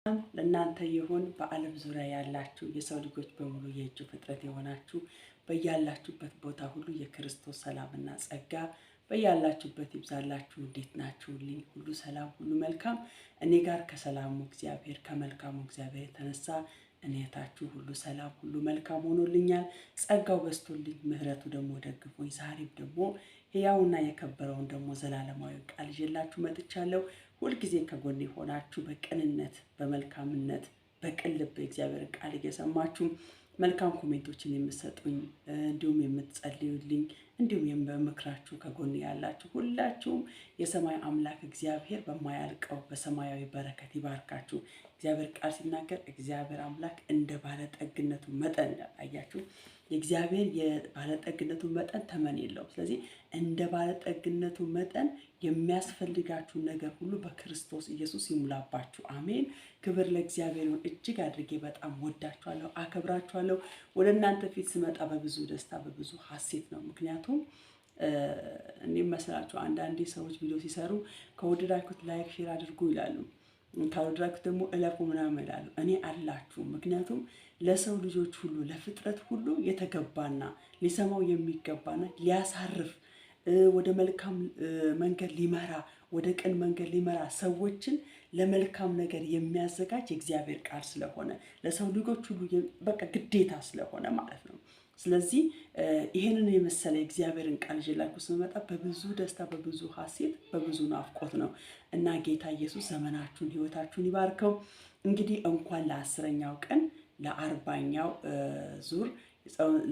ለእናንተ ይሁን በዓለም ዙሪያ ያላችሁ የሰው ልጆች በሙሉ የእጁ ፍጥረት የሆናችሁ በያላችሁበት ቦታ ሁሉ የክርስቶስ ሰላምና ጸጋ በያላችሁበት ይብዛላችሁ። እንዴት ናችሁልኝ? ሁሉ ሰላም፣ ሁሉ መልካም። እኔ ጋር ከሰላሙ እግዚአብሔር ከመልካሙ እግዚአብሔር የተነሳ እኔታችሁ ሁሉ ሰላም፣ ሁሉ መልካም ሆኖልኛል። ጸጋው በስቶልኝ ምሕረቱ ደግሞ ደግፎኝ ዛሬም ደግሞ ሕያውና የከበረውን ደግሞ ዘላለማዊ ቃል ይዤላችሁ መጥቻለሁ። ሁልጊዜ ከጎኔ ሆናችሁ በቅንነት በመልካምነት በቅን ልብ የእግዚአብሔርን ቃል እየሰማችሁ መልካም ኮሜንቶችን የምትሰጡኝ እንዲሁም የምትጸልዩልኝ እንዲሁም በምክራችሁ ከጎኔ ያላችሁ ሁላችሁም የሰማይ አምላክ እግዚአብሔር በማያልቀው በሰማያዊ በረከት ይባርካችሁ። እግዚአብሔር ቃል ሲናገር እግዚአብሔር አምላክ እንደ ባለጠግነቱ መጠን አያችሁ፣ የእግዚአብሔር የባለጠግነቱ መጠን ተመን የለውም። ስለዚህ እንደ ባለጠግነቱ መጠን የሚያስፈልጋችሁ ነገር ሁሉ በክርስቶስ ኢየሱስ ይሙላባችሁ። አሜን። ክብር ለእግዚአብሔር ይሁን። እጅግ አድርጌ በጣም ወዳችኋለሁ፣ አከብራችኋለሁ። ወደ እናንተ ፊት ስመጣ በብዙ ደስታ በብዙ ሐሴት ነው። ምክንያቱም እኔም መስላችሁ አንዳንዴ ሰዎች ቪዲዮ ሲሰሩ ከወደዳችሁት ላይክ ሼር አድርጉ ይላሉ፣ ካልወደዳችሁት ደግሞ እለፉ ምናምን ይላሉ። እኔ አላችሁ። ምክንያቱም ለሰው ልጆች ሁሉ ለፍጥረት ሁሉ የተገባና ሊሰማው የሚገባና ሊያሳርፍ ወደ መልካም መንገድ ሊመራ ወደ ቅን መንገድ ሊመራ ሰዎችን ለመልካም ነገር የሚያዘጋጅ የእግዚአብሔር ቃል ስለሆነ ለሰው ልጆች ሁሉ በቃ ግዴታ ስለሆነ ማለት ነው። ስለዚህ ይሄንን የመሰለ እግዚአብሔርን ቃል ይዤላችሁ ስመጣ በብዙ ደስታ በብዙ ሐሴት በብዙ ናፍቆት ነው እና ጌታ ኢየሱስ ዘመናችሁን ሕይወታችሁን ይባርከው። እንግዲህ እንኳን ለአስረኛው ቀን ለአርባኛው ዙር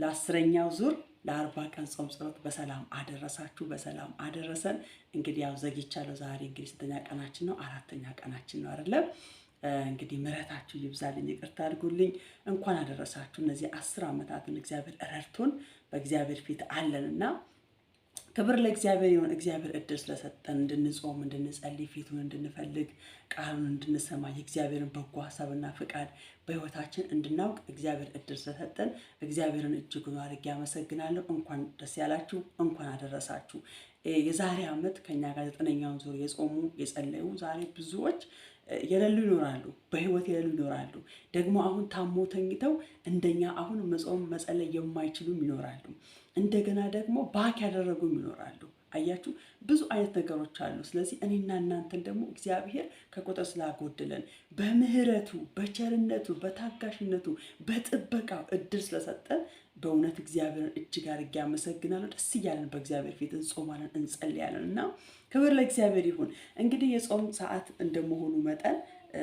ለአስረኛው ዙር ለአርባ ቀን ጾም ጸሎት በሰላም አደረሳችሁ፣ በሰላም አደረሰን። እንግዲህ ያው ዘግይቻለሁ። ዛሬ እንግዲህ ስንተኛ ቀናችን ነው? አራተኛ ቀናችን ነው አይደለም? እንግዲህ ምሕረታችሁ ይብዛልኝ፣ ይቅርታ አድርጉልኝ። እንኳን አደረሳችሁ። እነዚህ 10 ዓመታትን እግዚአብሔር ረድቶን በእግዚአብሔር ፊት አለንና ክብር ለእግዚአብሔር ይሁን። እግዚአብሔር እድል ስለሰጠን እንድንጾም እንድንጸልይ ፊቱን እንድንፈልግ ቃሉን እንድንሰማ የእግዚአብሔርን በጎ ሀሳብና ፍቃድ በሕይወታችን እንድናውቅ እግዚአብሔር እድል ስለሰጠን እግዚአብሔርን እጅጉን አድርጌ አመሰግናለሁ። እንኳን ደስ ያላችሁ፣ እንኳን አደረሳችሁ። የዛሬ ዓመት ከኛ ጋር 9ኛውን ዙር የጾሙ የጸለዩ ዛሬ ብዙዎች የሌሉ ይኖራሉ፣ በህይወት የሌሉ ይኖራሉ። ደግሞ አሁን ታሞ ተኝተው እንደኛ አሁን መጾም መጸለይ የማይችሉም ይኖራሉ። እንደገና ደግሞ ባክ ያደረጉም ይኖራሉ። አያችሁ፣ ብዙ አይነት ነገሮች አሉ። ስለዚህ እኔና እናንተን ደግሞ እግዚአብሔር ከቁጥር ስላጎደለን በምህረቱ በቸርነቱ በታጋሽነቱ በጥበቃው እድል ስለሰጠን በእውነት እግዚአብሔርን እጅግ አድርጌ አመሰግናለሁ። ደስ እያለን በእግዚአብሔር ፊት እንጾማለን እንጸልያለን እና ክብር ለእግዚአብሔር ይሁን። እንግዲህ የጾም ሰዓት እንደመሆኑ መጠን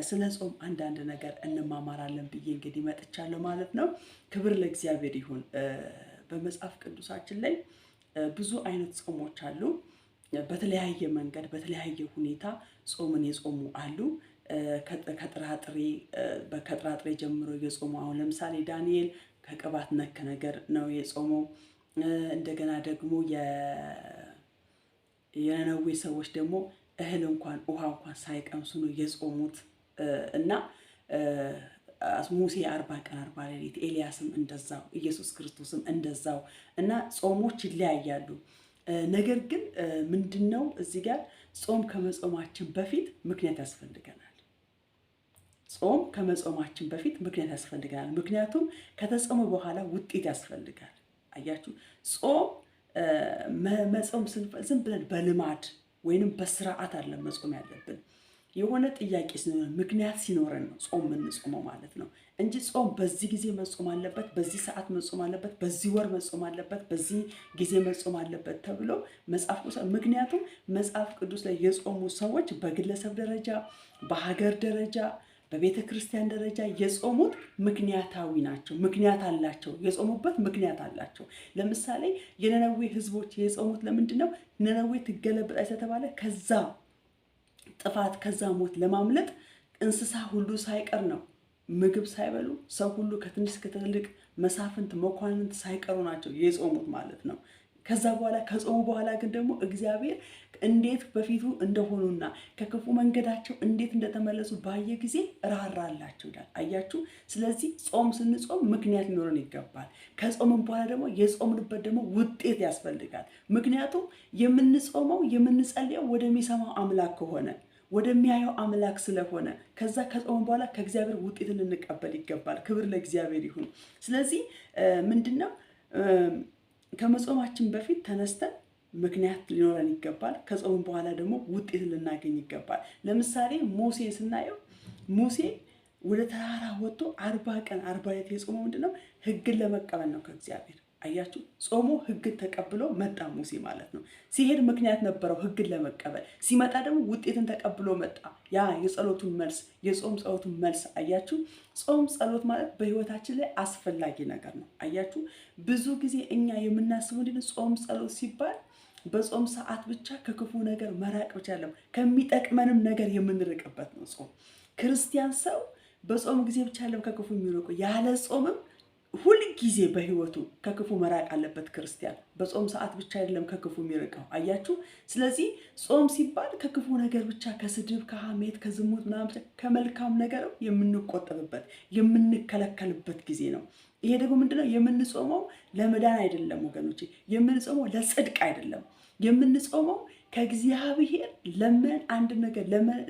ስለ ጾም አንዳንድ ነገር እንማማራለን ብዬ እንግዲህ መጥቻለሁ ማለት ነው። ክብር ለእግዚአብሔር ይሁን። በመጽሐፍ ቅዱሳችን ላይ ብዙ አይነት ጾሞች አሉ። በተለያየ መንገድ በተለያየ ሁኔታ ጾምን የጾሙ አሉ። ከጥራጥሬ ጀምሮ የጾሙ አሁን ለምሳሌ ዳንኤል ከቅባት ነክ ነገር ነው የጾመው። እንደገና ደግሞ የነነዌ ሰዎች ደግሞ እህል እንኳን ውሃ እንኳን ሳይቀምሱ ነው የጾሙት እና ሙሴ 40 ቀን 40 ሌሊት፣ ኤልያስም እንደዛው፣ ኢየሱስ ክርስቶስም እንደዛው እና ጾሞች ይለያያሉ። ነገር ግን ምንድነው እዚህ ጋር ጾም ከመጾማችን በፊት ምክንያት ያስፈልገናል። ጾም ከመጾማችን በፊት ምክንያት ያስፈልገናል። ምክንያቱም ከተጾመ በኋላ ውጤት ያስፈልጋል። አያችሁ፣ ጾም መጾም ዝም ብለን በልማድ ወይንም በስርዓት አለ መጾም ያለብን። የሆነ ጥያቄ ሲኖረን ምክንያት ሲኖረን ነው ጾም የምንጾመው ማለት ነው እንጂ ጾም በዚህ ጊዜ መጾም አለበት፣ በዚህ ሰዓት መጾም አለበት፣ በዚህ ወር መጾም አለበት፣ በዚህ ጊዜ መጾም አለበት ተብሎ መጽሐፍ ቅዱስ ምክንያቱም መጽሐፍ ቅዱስ ላይ የጾሙ ሰዎች በግለሰብ ደረጃ በሀገር ደረጃ በቤተ ክርስቲያን ደረጃ የጾሙት ምክንያታዊ ናቸው። ምክንያት አላቸው። የጾሙበት ምክንያት አላቸው። ለምሳሌ የነነዌ ህዝቦች የጾሙት ለምንድን ነው? ነነዌ ትገለበጣ የተባለ ከዛ ጥፋት ከዛ ሞት ለማምለጥ እንስሳ ሁሉ ሳይቀር ነው ምግብ ሳይበሉ ሰው ሁሉ ከትንሽ እስከ ትልቅ መሳፍንት መኳንንት ሳይቀሩ ናቸው የጾሙት ማለት ነው። ከዛ በኋላ ከጾሙ በኋላ ግን ደግሞ እግዚአብሔር እንዴት በፊቱ እንደሆኑና ከክፉ መንገዳቸው እንዴት እንደተመለሱ ባየ ጊዜ ራራላቸው ይላል። አያችሁ። ስለዚህ ጾም ስንጾም ምክንያት ሊኖረን ይገባል። ከጾምን በኋላ ደግሞ የጾምንበት ደግሞ ውጤት ያስፈልጋል። ምክንያቱም የምንጾመው የምንጸልየው ወደሚሰማው አምላክ ከሆነ ወደሚያየው አምላክ ስለሆነ ከዛ ከጾም በኋላ ከእግዚአብሔር ውጤትን ልንቀበል ይገባል። ክብር ለእግዚአብሔር ይሁን። ስለዚህ ምንድነው ከመጾማችን በፊት ተነስተን ምክንያት ሊኖረን ይገባል። ከጾም በኋላ ደግሞ ውጤት ልናገኝ ይገባል። ለምሳሌ ሙሴ ስናየው ሙሴ ወደ ተራራ ወጥቶ 40 ቀን 40 ሌሊት የጾመው ምንድነው ሕግን ለመቀበል ነው ከእግዚአብሔር። አያችሁ ጾሞ ሕግን ተቀብሎ መጣ ሙሴ ማለት ነው። ሲሄድ ምክንያት ነበረው ሕግን ለመቀበል፣ ሲመጣ ደግሞ ውጤትን ተቀብሎ መጣ። ያ የጸሎቱን መልስ የጾም ጸሎቱን መልስ። አያችሁ ጾም ጸሎት ማለት በህይወታችን ላይ አስፈላጊ ነገር ነው። አያችሁ ብዙ ጊዜ እኛ የምናስበው እንዴ ጾም ጸሎት ሲባል በጾም ሰዓት ብቻ ከክፉ ነገር መራቅ ብቻ አይደለም፣ ከሚጠቅመንም ነገር የምንርቅበት ነው ጾም። ክርስቲያን ሰው በጾም ጊዜ ብቻ አይደለም ከክፉ የሚርቀው፣ ያለ ጾምም ሁል ጊዜ በህይወቱ ከክፉ መራቅ አለበት ክርስቲያን። በጾም ሰዓት ብቻ አይደለም ከክፉ የሚርቀው። አያችሁ ስለዚህ ጾም ሲባል ከክፉ ነገር ብቻ ከስድብ፣ ከሐሜት፣ ከዝሙት ምናምን ብቻ ከመልካም ነገር የምንቆጠብበት የምንከለከልበት ጊዜ ነው። ይሄ ደግሞ ምንድነው የምንጾመው ለመዳን አይደለም ወገኖቼ፣ የምንጾመው ለጽድቅ አይደለም። የምንጾመው ከእግዚአብሔር ለምን አንድ ነገር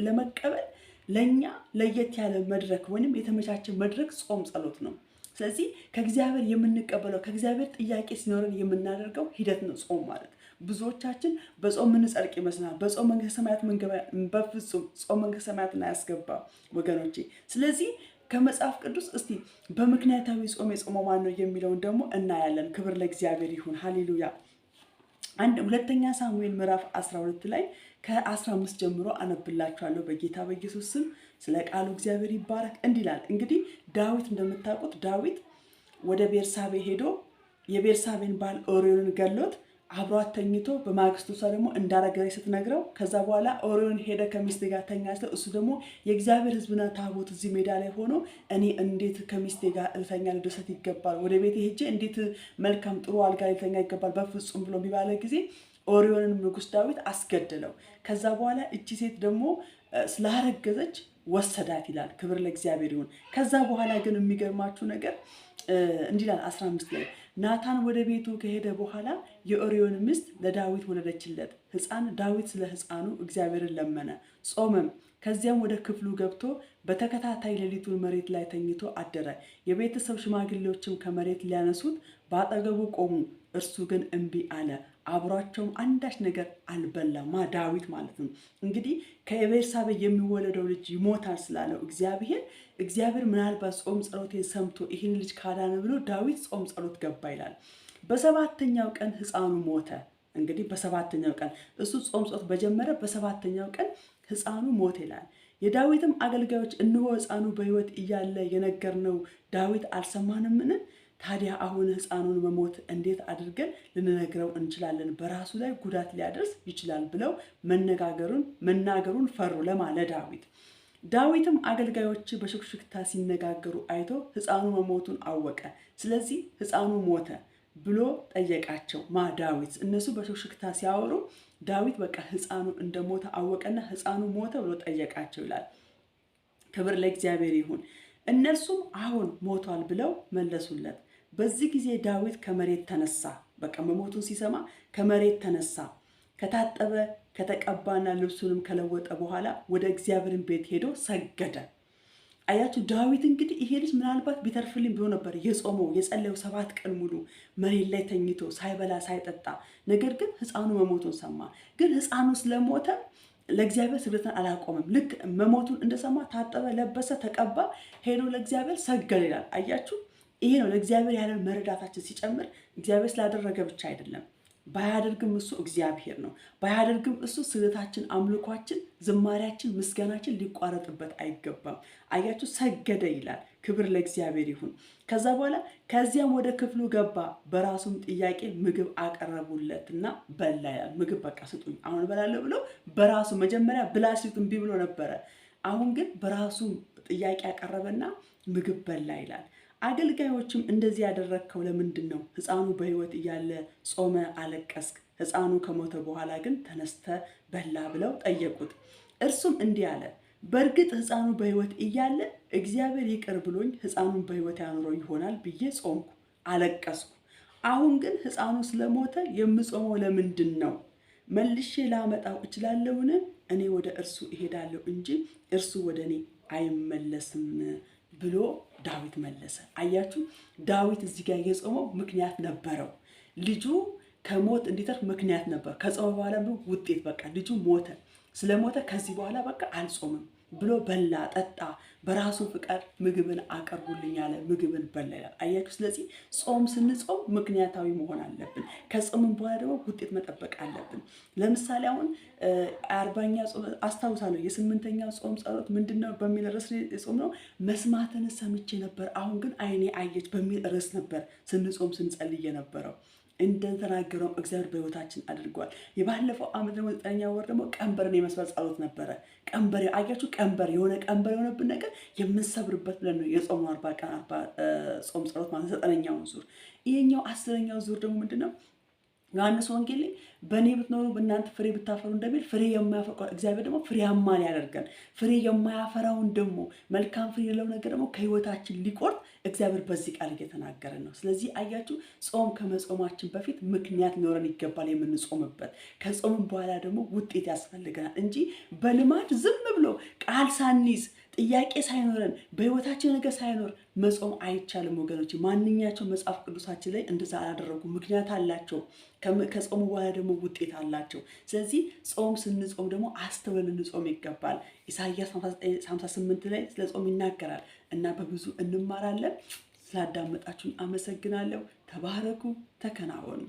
ለመቀበል ለኛ ለየት ያለ መድረክ ወይንም የተመቻቸ መድረክ ጾም ጸሎት ነው። ስለዚህ ከእግዚአብሔር የምንቀበለው ከእግዚአብሔር ጥያቄ ሲኖረን የምናደርገው ሂደት ነው ጾም ማለት። ብዙዎቻችን በጾም የምንጸድቅ ይመስላል። በጾም መንግስተ ሰማያት መንገባ፣ በፍጹም ጾም መንግስተ ሰማያትን አያስገባም ወገኖቼ። ስለዚህ ከመጽሐፍ ቅዱስ እስቲ በምክንያታዊ ጾም የጾመው ማን ነው የሚለውን ደግሞ እናያለን። ክብር ለእግዚአብሔር ይሁን። ሃሌሉያ። ሁለተኛ ሳሙኤል ምዕራፍ 12 ላይ ከ15 ጀምሮ አነብላችኋለሁ በጌታ በኢየሱስ ስም። ስለ ቃሉ እግዚአብሔር ይባረክ። እንዲህ ይላል እንግዲህ ዳዊት እንደምታውቁት ዳዊት ወደ ቤርሳቤ ሄዶ የቤርሳቤን ባል ኦርዮንን ገሎት አብሯት ተኝቶ በማግስቱ እሷ ደግሞ እንዳረገዘች ስትነግረው ከዛ በኋላ ኦርዮን ሄደ ከሚስት ጋር ተኛ። እሱ ደግሞ የእግዚአብሔር ሕዝብና ታቦት እዚህ ሜዳ ላይ ሆኖ እኔ እንዴት ከሚስቴ ጋር ልተኛ ልደሰት ይገባል? ወደ ቤቴ ሄጄ እንዴት መልካም ጥሩ አልጋ ልተኛ ይገባል? በፍጹም ብሎ ቢባለ ጊዜ ኦርዮንን ንጉሥ ዳዊት አስገደለው። ከዛ በኋላ እቺ ሴት ደግሞ ስላረገዘች ወሰዳት ይላል። ክብር ለእግዚአብሔር ይሁን። ከዛ በኋላ ግን የሚገርማችሁ ነገር እንዲህ ይላል 15 ላይ ናታን ወደ ቤቱ ከሄደ በኋላ የኦርዮን ሚስት ለዳዊት ወለደችለት ሕፃን። ዳዊት ስለ ሕፃኑ እግዚአብሔርን ለመነ፣ ጾመም። ከዚያም ወደ ክፍሉ ገብቶ በተከታታይ ሌሊቱን መሬት ላይ ተኝቶ አደረ። የቤተሰብ ሽማግሌዎችም ከመሬት ሊያነሱት በአጠገቡ ቆሙ፣ እርሱ ግን እምቢ አለ። አብሯቸውም አንዳች ነገር አልበላም። ዳዊት ማለት ነው። እንግዲህ ከቤርሳቤ የሚወለደው ልጅ ይሞታል ስላለው እግዚአብሔር ምናልባት ጾም ጸሎቴን ሰምቶ ይህን ልጅ ካዳነ ብሎ ዳዊት ጾም ጸሎት ገባ ይላል። በሰባተኛው ቀን ሕፃኑ ሞተ። እንግዲህ በሰባተኛው ቀን እሱ ጾም ጸሎት በጀመረ በሰባተኛው ቀን ሕፃኑ ሞተ ይላል። የዳዊትም አገልጋዮች እነሆ ሕፃኑ በሕይወት እያለ የነገርነው ዳዊት አልሰማንምን? ታዲያ አሁን ሕፃኑን መሞት እንዴት አድርገን ልንነግረው እንችላለን? በራሱ ላይ ጉዳት ሊያደርስ ይችላል ብለው መናገሩን ፈሩ። ለዳዊት ዳዊትም አገልጋዮች በሽክሽክታ ሲነጋገሩ አይቶ ሕፃኑ መሞቱን አወቀ። ስለዚህ ሕፃኑ ሞተ ብሎ ጠየቃቸው። ዳዊት እነሱ በሽክሽክታ ሲያወሩ ዳዊት በቃ ሕፃኑ እንደሞተ አወቀና ሕፃኑ ሞተ ብሎ ጠየቃቸው ይላል። ክብር ለእግዚአብሔር ይሁን። እነርሱም አሁን ሞቷል ብለው መለሱለት። በዚህ ጊዜ ዳዊት ከመሬት ተነሳ። በቃ መሞቱን ሲሰማ ከመሬት ተነሳ። ከታጠበ ከተቀባና ልብሱንም ከለወጠ በኋላ ወደ እግዚአብሔርን ቤት ሄዶ ሰገደ። አያችሁ ዳዊት እንግዲህ ይሄ ልጅ ምናልባት ቢተርፍልኝ ቢሆን ነበር የጾመው የጸለየው 7 ቀን ሙሉ መሬት ላይ ተኝቶ ሳይበላ ሳይጠጣ። ነገር ግን ሕፃኑ መሞቱን ሰማ። ግን ሕፃኑ ስለሞተ ለእግዚአብሔር ስግደትን አላቆመም። ልክ መሞቱን እንደሰማ ታጠበ፣ ለበሰ፣ ተቀባ፣ ሄዶ ለእግዚአብሔር ሰገደ ይላል። አያችሁ ይሄ ነው ለእግዚአብሔር ያለን መረዳታችን ሲጨምር። እግዚአብሔር ስላደረገ ብቻ አይደለም፣ ባያደርግም እሱ እግዚአብሔር ነው። ባያደርግም እሱ ስግደታችን፣ አምልኳችን፣ ዝማሪያችን፣ ምስጋናችን ሊቋረጥበት አይገባም። አያችሁ ሰገደ ይላል። ክብር ለእግዚአብሔር ይሁን። ከዛ በኋላ ከዚያም ወደ ክፍሉ ገባ። በራሱም ጥያቄ ምግብ አቀረቡለትና በላ ይላል። ምግብ በቃ ስጡኝ አሁን እበላለሁ ብሎ በራሱ መጀመሪያ ብላ ሲሉት እምቢ ብሎ ነበረ። አሁን ግን በራሱ ጥያቄ አቀረበና ምግብ በላ ይላል። አገልጋዮችም እንደዚህ ያደረግከው ለምንድን ነው? ሕፃኑ በሕይወት እያለ ጾመ አለቀስክ፣ ሕፃኑ ከሞተ በኋላ ግን ተነስተ በላ ብለው ጠየቁት። እርሱም እንዲህ አለ፣ በእርግጥ ሕፃኑ በሕይወት እያለ እግዚአብሔር ይቅር ብሎኝ ሕፃኑን በሕይወት ያኖረው ይሆናል ብዬ ጾምኩ፣ አለቀስኩ። አሁን ግን ሕፃኑ ስለሞተ የምጾመው ለምንድን ነው? መልሼ ላመጣው እችላለሁን? እኔ ወደ እርሱ እሄዳለሁ እንጂ እርሱ ወደ እኔ አይመለስም ብሎ ዳዊት መለሰ። አያችሁ፣ ዳዊት እዚህ ጋር የጾመው ምክንያት ነበረው። ልጁ ከሞት እንዲተርፍ ምክንያት ነበር። ከጾመ በኋላ ውጤት በቃ ልጁ ሞተ። ስለሞተ ከዚህ በኋላ በቃ አልጾምም ብሎ በላ፣ ጠጣ። በራሱ ፍቃድ ምግብን አቀርቡልኝ ያለ ምግብን በላ ይላል። አያችሁ። ስለዚህ ጾም ስንጾም ምክንያታዊ መሆን አለብን። ከጾምን በኋላ ደግሞ ውጤት መጠበቅ አለብን። ለምሳሌ አሁን 40ኛ ጾም አስታውሳለሁ። የ8ኛው ጾም ጸሎት ምንድነው በሚል ርዕስ ጾም ነው። መስማትን ሰምቼ ነበር፣ አሁን ግን ዓይኔ አየች በሚል ርዕስ ነበር ስንጾም ስንጸልይ የነበረው። እንደተናገረው እግዚአብሔር በሕይወታችን አድርጓል። የባለፈው ዓመት ደግሞ 9ኛው ወር ደግሞ ቀንበርን የመስበር ጸሎት ነበረ። ቀንበር አያችሁ፣ ቀንበር የሆነብን ነገር የምንሰብርበት ብለን ነው የጾሙ 40 ቀን 40 ጾም ጸሎት ማለት 9ኛውን ዙር። ይሄኛው 10ኛው ዙር ደግሞ ምንድነው? ዮሐንስ ወንጌል ላይ በእኔ ብትኖሩ በእናንተ ፍሬ ብታፈሩ እንደሚል ፍሬ የማያፈራ እግዚአብሔር ደግሞ ፍሬያማን ያደርገን። ፍሬ የማያፈራውን ደግሞ መልካም ፍሬ የሌለው ነገር ደግሞ ከህይወታችን ሊቆርጥ እግዚአብሔር በዚህ ቃል እየተናገረ ነው። ስለዚህ አያችሁ፣ ጾም ከመጾማችን በፊት ምክንያት ሊኖረን ይገባል የምንጾምበት። ከጾምን በኋላ ደግሞ ውጤት ያስፈልገናል እንጂ በልማድ ዝም ብሎ ቃል ሳንይዝ ጥያቄ ሳይኖረን በህይወታችን ነገር ሳይኖር መጾም አይቻልም ወገኖች። ማንኛቸው መጽሐፍ ቅዱሳችን ላይ እንደዛ አላደረጉ፣ ምክንያት አላቸው። ከጾሙ በኋላ ደግሞ ውጤት አላቸው። ስለዚህ ጾም ስንጾም ደግሞ አስተውለን እንጾም ይገባል። ኢሳይያስ 58 ላይ ስለ ጾም ይናገራል እና በብዙ እንማራለን። ስላዳመጣችሁን አመሰግናለሁ። ተባረኩ፣ ተከናወኑ።